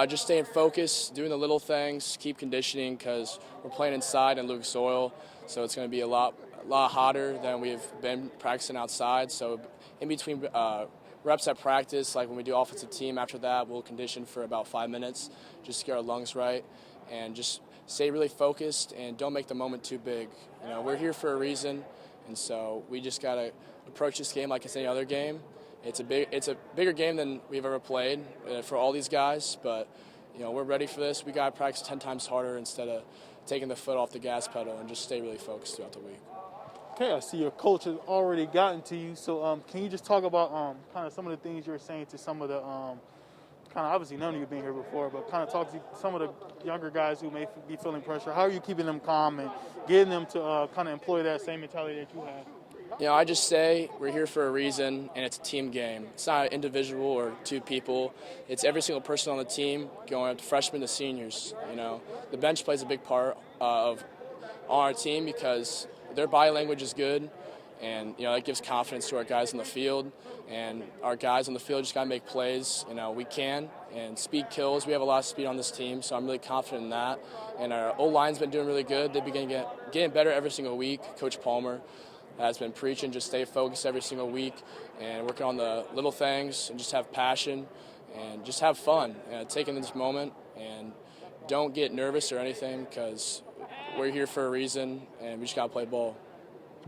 Just staying focused, doing the little things, keep conditioning because we're playing inside in Lucas Oil, so it's going to be a lot hotter than we've been practicing outside. So in between reps at practice, like when we do offensive team, after that we'll condition for about 5 minutes just to get our lungs right and just stay really focused and don't make the moment too big. You know, we're here for a reason, and so we just got to approach this game like it's any other game. It's a bigger game than we've ever played for all these guys, but you know we're ready for this. We got to practice 10 times harder instead of taking the foot off the gas pedal and just stay really focused throughout the week. Okay, I see your coach has already gotten to you. So can you just talk about kind of some of the things you were saying to some of the kind of obviously none of you have been here before, but kind of talk to some of the younger guys who may be feeling pressure. How are you keeping them calm and getting them to kind of employ that same mentality that you have? You know, I just say we're here for a reason, and it's a team game. It's not an individual or two people. It's every single person on the team, going up to freshmen to seniors. You know, the bench plays a big part on our team because their body language is good, and you know that gives confidence to our guys on the field. And our guys on the field just got to make plays. You know, we can, and speed kills. We have a lot of speed on this team, so I'm really confident in that. And our O-line's been doing really good. They've been getting better every single week. Coach Palmer has been preaching, just stay focused every single week and working on the little things and just have passion and just have fun. Taking this moment and don't get nervous or anything because we're here for a reason and we just got to play ball.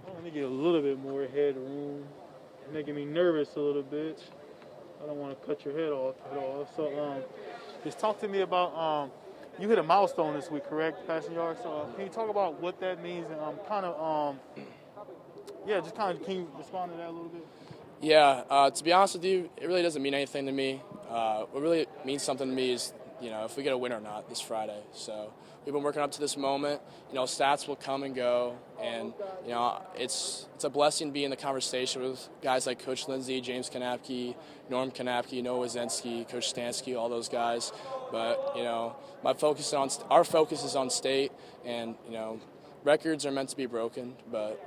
Let me get a little bit more headroom. You're making me nervous a little bit. I don't want to cut your head off at all. So just talk to me about you hit a milestone this week, correct? Passing yards. So can you talk about what that means and can you respond to that a little bit? Yeah, to be honest with you, it really doesn't mean anything to me. What really means something to me is, you know, if we get a win or not this Friday. So we've been working up to this moment. You know, stats will come and go, and you know, it's a blessing to be in the conversation with guys like Coach Lindsay, James Knapke, Norm Knapke, Noah Wazensky, Coach Stansky, all those guys. But you know, our focus is on state, and you know, records are meant to be broken, but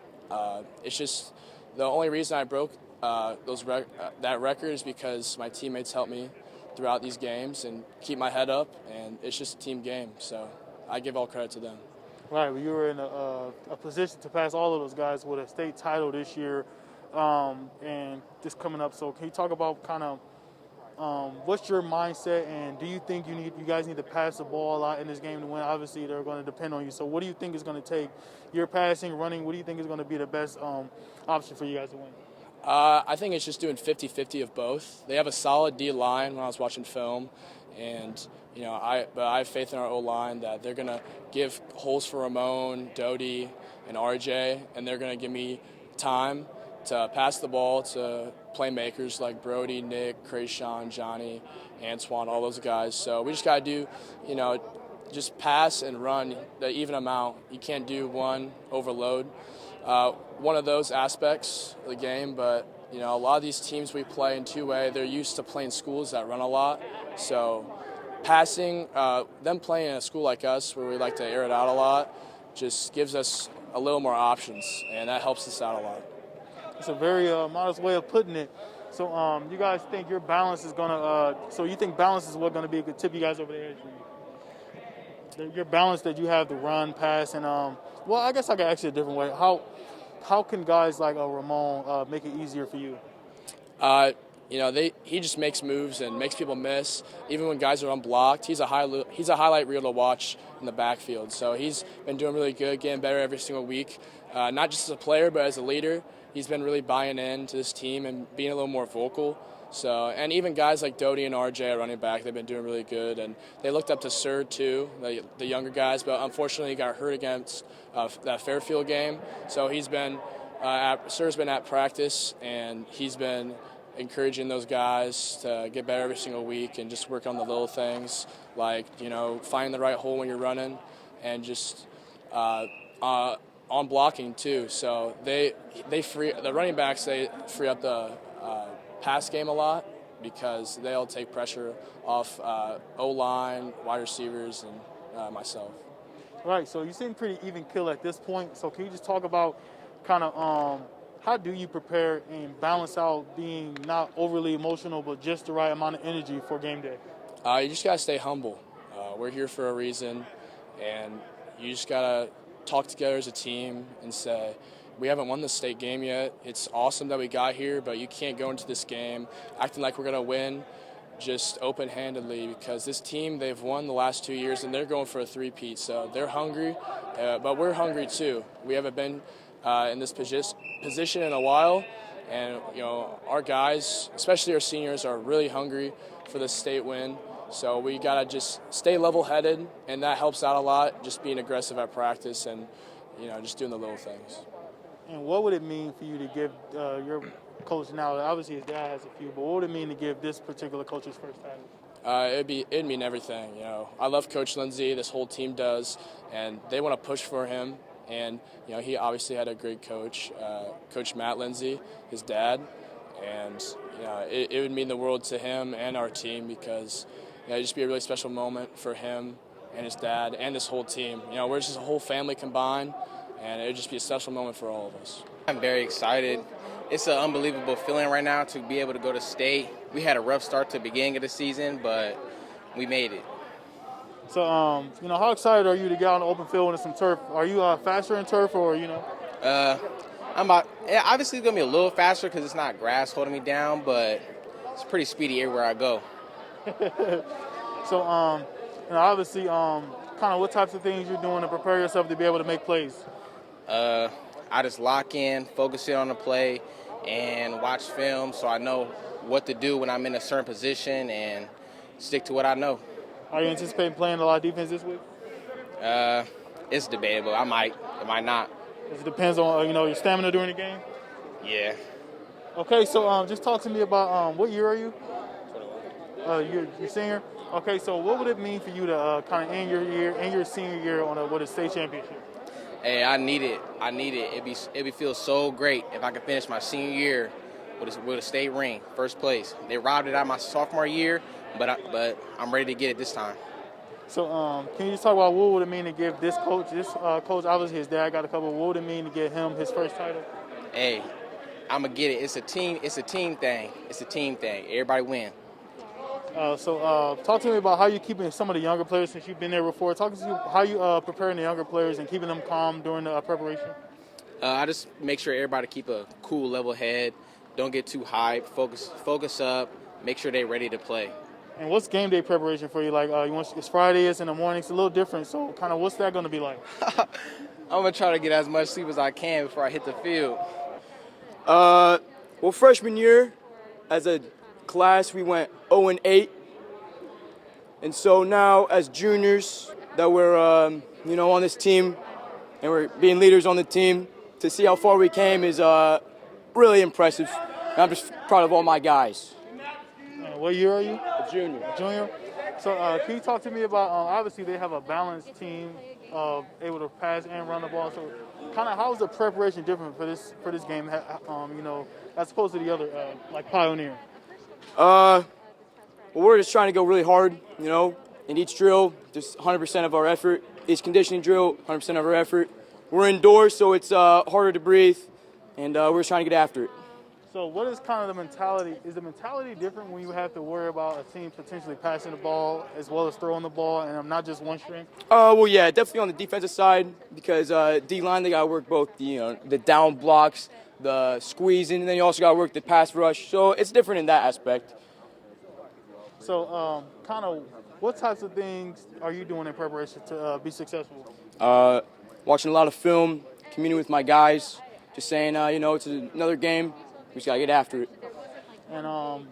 it's just the only reason I broke that record is because my teammates helped me throughout these games and keep my head up, and it's just a team game, so I give all credit to them. Right, well, you were in a position to pass all of those guys with a state title this year, and this coming up. So can you talk about kind of what's your mindset, and do you think you guys need to pass the ball a lot in this game to win? Obviously, they're going to depend on you. So what do you think is going to take your passing, running? What do you think is going to be the best option for you guys to win? I think it's just doing 50-50 of both. They have a solid D-line when I was watching film, and you know, I have faith in our O-line that they're going to give holes for Ramon, Doty, and RJ, and they're going to give me time to pass the ball to playmakers like Brody, Nick, Krayshawn, Johnny, Antoine, all those guys. So we just got to do, you know, just pass and run the even amount. You can't do one overload. One of those aspects of the game, but you know, a lot of these teams we play in two-way, they're used to playing schools that run a lot. So passing, them playing in a school like us where we like to air it out a lot just gives us a little more options, and that helps us out a lot. It's a very modest way of putting it. So you guys think your balance is going to so you think balance is what's going to be a good tip you guys over the edge for you? Your balance that you have to run, pass, and well, I guess I can ask you a different way. How can guys like Ramon make it easier for you? You know, he just makes moves and makes people miss. Even when guys are unblocked, he's a highlight reel to watch in the backfield. So he's been doing really good, getting better every single week. Not just as a player, but as a leader. He's been really buying into this team and being a little more vocal. So, and even guys like Doty and RJ at running back, they've been doing really good. And they looked up to Sir, too, the younger guys. But unfortunately, he got hurt against that Fairfield game. So he's been Sir's been at practice, and he's been encouraging those guys to get better every single week and just work on the little things like, you know, finding the right hole when you're running and just on blocking too. So the running backs, they free up the pass game a lot because they'll take pressure off O-line, wide receivers, and myself. Right, so you seem pretty even kill at this point. So can you just talk about kind of how do you prepare and balance out being not overly emotional but just the right amount of energy for game day? You just got to stay humble. We're here for a reason, and you just got to talk together as a team and say, we haven't won the state game yet. It's awesome that we got here, but you can't go into this game acting like we're going to win just open-handedly, because this team, they've won the last 2 years, and they're going for a three-peat. So they're hungry, but we're hungry too. We haven't been in this position in a while, and our guys, especially our seniors, are really hungry for the state win. So we got to just stay level-headed, and that helps out a lot, just being aggressive at practice and just doing the little things. And what would it mean for you to give your coach now? Obviously, his dad has a few, but what would it mean to give this particular coach his first title? It'd mean everything. I love Coach Lindsay. This whole team does, and they want to push for him. And he obviously had a great coach, Coach Matt Lindsay, his dad, and it would mean the world to him and our team, because it'd just be a really special moment for him and his dad and this whole team. We're just a whole family combined, and it would just be a special moment for all of us. I'm very excited. It's an unbelievable feeling right now to be able to go to state. We had a rough start to the beginning of the season, but we made it. So, how excited are you to get out on the open field into some turf? Are you faster in turf, or Obviously, it's going to be a little faster because it's not grass holding me down, but it's pretty speedy everywhere I go. So, obviously, kind of what types of things you're doing to prepare yourself to be able to make plays? I just lock in, focus in on the play, and watch film so I know what to do when I'm in a certain position and stick to what I know. Are you anticipating playing a lot of defense this week? It's debatable. I might not. It depends on your stamina during the game? Yeah. Okay, so just talk to me about what year are you? 21. You're senior? Okay, so what would it mean for you to kind of end your senior year with a state championship? Hey, I need it. It'd feel so great if I could finish my senior year with a state ring, first place. They robbed it out my sophomore year, but I'm ready to get it this time. So can you just talk about what would it mean to give this coach, obviously his dad got a couple, what would it mean to get him his first title? Hey, I'm going to get it. It's a team thing. Everybody win. So talk to me about how you're keeping some of the younger players since you've been there before. Talk to me how you preparing the younger players and keeping them calm during the preparation. I just make sure everybody keep a cool, level head. Don't get too hyped. Focus up. Make sure they're ready to play. And what's game day preparation for you? Like, it's Friday, it's in the morning, it's a little different. So kind of what's that going to be like? I'm going to try to get as much sleep as I can before I hit the field. Well, freshman year, as a class, we went 0-8. And so now, as juniors, that we're, on this team and we're being leaders on the team, to see how far we came is really impressive. And I'm just proud of all my guys. What year are you? A junior. Junior. So can you talk to me about, obviously they have a balanced team, able to pass and run the ball. So kind of how is the preparation different for this game, as opposed to the other, like Pioneer? Well, we're just trying to go really hard, in each drill, just 100% of our effort. Each conditioning drill, 100% of our effort. We're indoors, so it's harder to breathe, and we're just trying to get after it. So what is kind of the mentality? Is the mentality different when you have to worry about a team potentially passing the ball as well as throwing the ball and not just one string? Well, yeah, definitely on the defensive side, because D-line, they got to work both the down blocks, the squeezing, and then you also got to work the pass rush. So it's different in that aspect. So kind of what types of things are you doing in preparation to be successful? Watching a lot of film, communing with my guys, just saying, it's another game. We just got to get after it. And, kind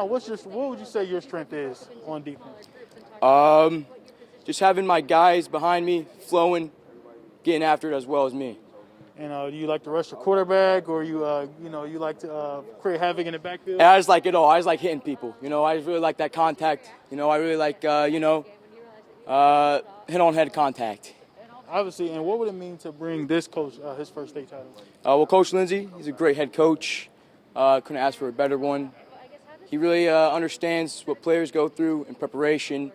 of what would you say your strength is on defense? Just having my guys behind me, flowing, getting after it as well as me. And do you like to rush the quarterback, or you like to create havoc in the backfield? I just like it all. I just like hitting people. I just really like that contact. I really like, head-on-head contact. Obviously, and what would it mean to bring this coach his first state title? Well, Coach Lindsay, he's a great head coach. Couldn't ask for a better one. He really understands what players go through in preparation,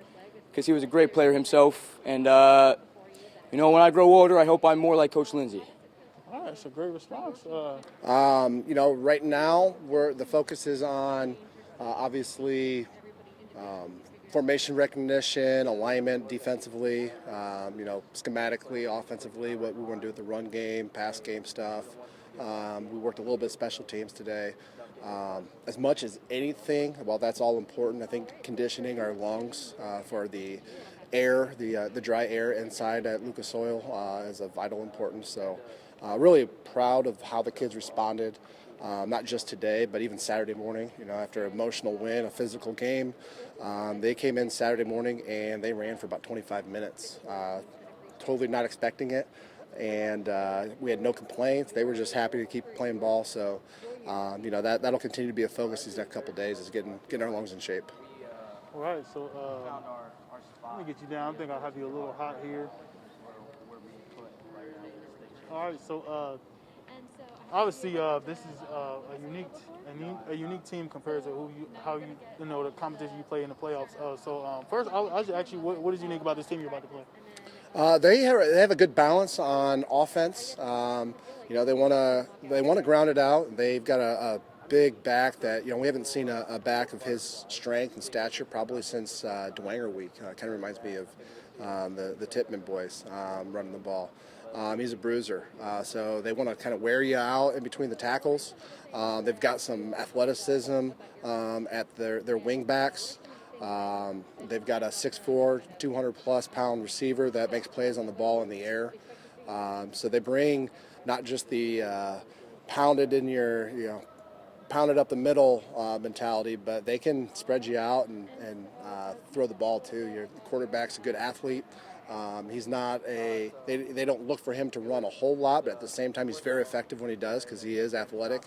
because he was a great player himself. And, when I grow older, I hope I'm more like Coach Lindsay. All right, that's a great response. Right now, the focus is on obviously formation recognition, alignment defensively, schematically, offensively, what we want to do with the run game, pass game stuff. We worked a little bit of special teams today. As much as anything, while that's all important, I think conditioning our lungs for the air, the dry air inside at Lucas Oil is of vital importance. So really proud of how the kids responded, not just today, but even Saturday morning. After an emotional win, a physical game, they came in Saturday morning and they ran for about 25 minutes. Totally not expecting it. And we had no complaints. They were just happy to keep playing ball. So, that'll continue to be a focus these next couple of days, is getting our lungs in shape. All right, so let me get you down. I think I'll have you a little hot here. All right, so obviously this is a unique team compared to the competition you play in the playoffs. First, I'll just ask you, what is unique about this team you're about to play? They have a good balance on offense. They want to ground it out. They've got a big back that we haven't seen a back of his strength and stature probably since Dwanger week. Kind of reminds me of the Tippmann boys running the ball. He's a bruiser, so they want to kind of wear you out in between the tackles. They've got some athleticism at their wing backs. They've got a 6'4", 200-plus pound receiver that makes plays on the ball in the air. So they bring not just the pounded up the middle mentality, but they can spread you out and throw the ball too. Your quarterback's a good athlete. He's not they don't look for him to run a whole lot, but at the same time he's very effective when he does because he is athletic.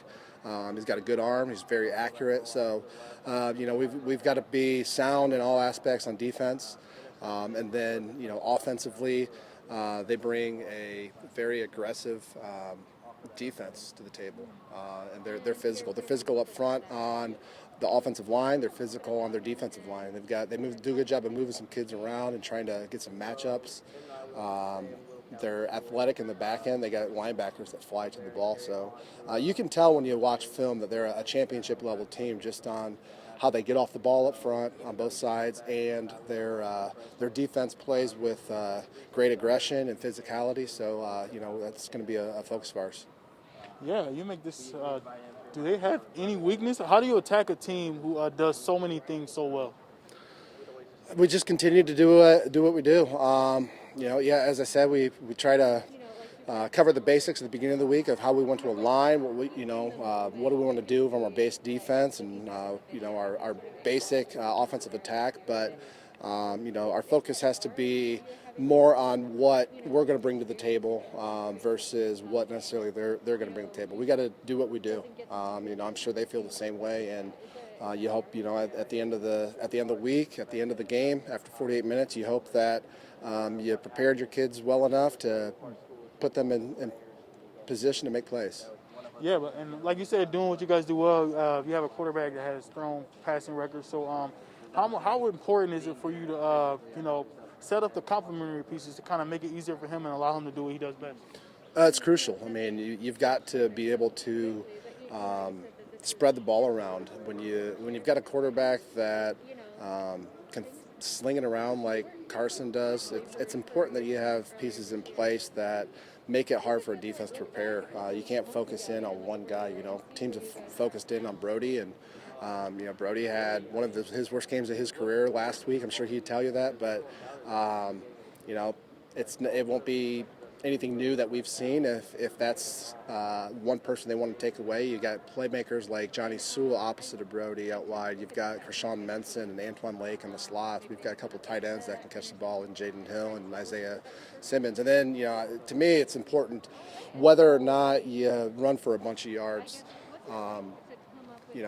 He's got a good arm. He's very accurate. So, we've got to be sound in all aspects on defense. And then, offensively, they bring a very aggressive defense to the table. And they're physical. They're physical up front on the offensive line. They're physical on their defensive line. They do a good job of moving some kids around and trying to get some matchups. They're athletic in the back end. They got linebackers that fly to the ball. So you can tell when you watch film that they're a championship level team just on how they get off the ball up front on both sides, and their defense plays with great aggression and physicality. So that's going to be a focus of ours. Yeah, you make this. Do they have any weakness? How do you attack a team who does so many things so well? We just continue to do what we do. As I said, we try to cover the basics at the beginning of the week of how we want to align, what do we want to do from our base defense and our basic offensive attack. But our focus has to be more on what we're going to bring to the table versus what necessarily they're going to bring to the table. We got to do what we do. I'm sure they feel the same way, and you hope at the end of the week, at the end of the game, after 48 minutes, you hope that you prepared your kids well enough to put them in position to make plays. Yeah, and like you said, doing what you guys do well. You have a quarterback that has thrown passing records. So, how important is it for you to set up the complementary pieces to kind of make it easier for him and allow him to do what he does best? It's crucial. I mean, you've got to be able to spread the ball around. When you've got a quarterback that can sling it around like Carson does, it's important that you have pieces in place that make it hard for a defense to prepare. You can't focus in on one guy. Teams have focused in on Brody, and Brody had one of his worst games of his career last week. I'm sure he'd tell you that, but it won't be anything new that we've seen. If that's one person they want to take away, you got playmakers like Johnny Sewell opposite of Brody out wide. You've got Krishan Menson and Antoine Lake in the slots. We've got a couple tight ends that can catch the ball in Jaden Hill and Isaiah Simmons. And then, to me, it's important whether or not you run for a bunch of yards.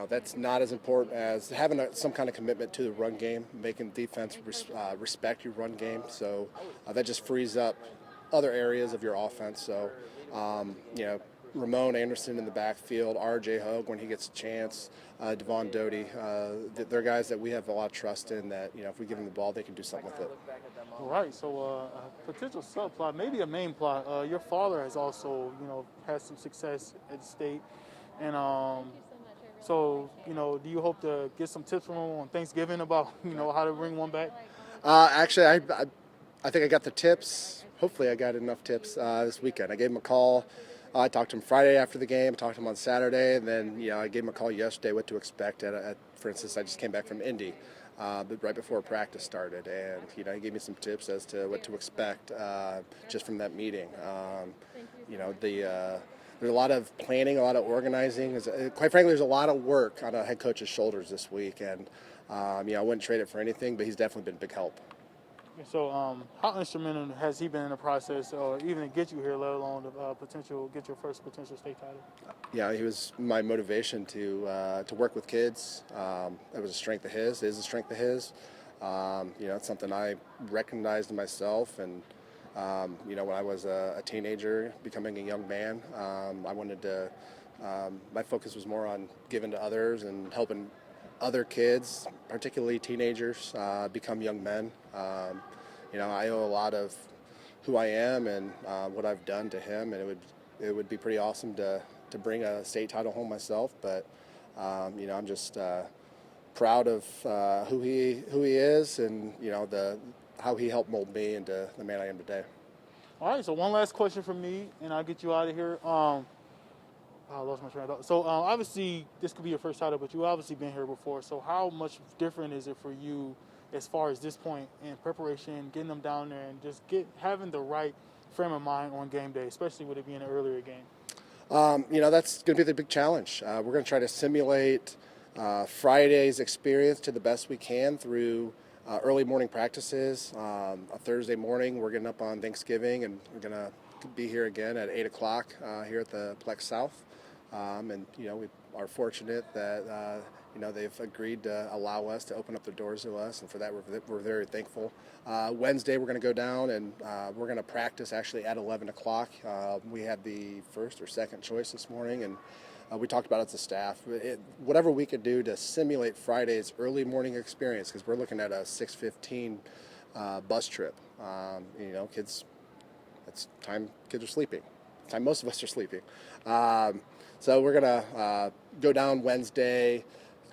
That's not as important as having some kind of commitment to the run game, making defense respect your run game. So that just frees up other areas of your offense. So, Ramon Anderson in the backfield, R.J. Hogue when he gets a chance, Devon Doty, they're guys that we have a lot of trust in that, if we give them the ball, they can do something with it. All right, so potential subplot, maybe a main plot. Your father has also, had some success at the state. And So, do you hope to get some tips from him on Thanksgiving about, how to bring one back? Actually, I think I got the tips. Hopefully, I got enough tips this weekend. I gave him a call. I talked to him Friday after the game. Talked to him on Saturday, and then I gave him a call yesterday. What to expect for instance, I just came back from Indy, but right before practice started, and he gave me some tips as to what to expect just from that meeting. There's a lot of planning, a lot of organizing. Quite frankly, there's a lot of work on a head coach's shoulders this week, and I wouldn't trade it for anything. But he's definitely been a big help. So, how instrumental has he been in the process, or even to get you here, let alone get your first potential state title? Yeah, he was my motivation to work with kids. It was a strength of his. It is a strength of his. It's something I recognized in myself, and when I was a teenager, becoming a young man, I wanted to. My focus was more on giving to others and helping other kids, particularly teenagers, become young men. I owe a lot of who I am and what I've done to him, and it would be pretty awesome to bring a state title home myself. But I'm just proud of who he is, and how he helped mold me into the man I am today. All right. So one last question from me, and I'll get you out of here. I lost my train of thought. So obviously this could be your first title, but you've obviously been here before. So how much different is it for you as far as this point in preparation, getting them down there, and just having the right frame of mind on game day, especially with it being an earlier game? That's going to be the big challenge. We're going to try to simulate Friday's experience to the best we can through early morning practices. A Thursday morning, we're getting up on Thanksgiving, and we're going to be here again at 8 o'clock here at the Plex South. We are fortunate that they've agreed to allow us to open up their doors to us, and for that we're very thankful. Wednesday we're going to go down and we're going to practice actually at 11 o'clock. We had the first or second choice this morning, and we talked about it as a staff. Whatever we could do to simulate Friday's early morning experience, because we're looking at a 6:15 bus trip. Kids. It's time kids are sleeping. It's time most of us are sleeping. So we're gonna go down Wednesday,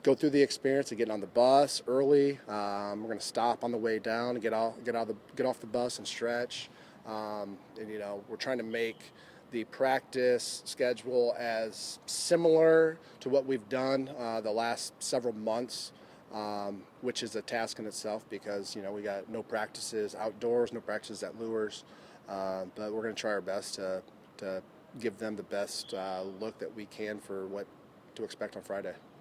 go through the experience of getting on the bus early. We're gonna stop on the way down and get off the bus and stretch. We're trying to make the practice schedule as similar to what we've done the last several months, which is a task in itself because we got no practices outdoors, no practices at Luers. But we're going to try our best to give them the best look that we can for what to expect on Friday.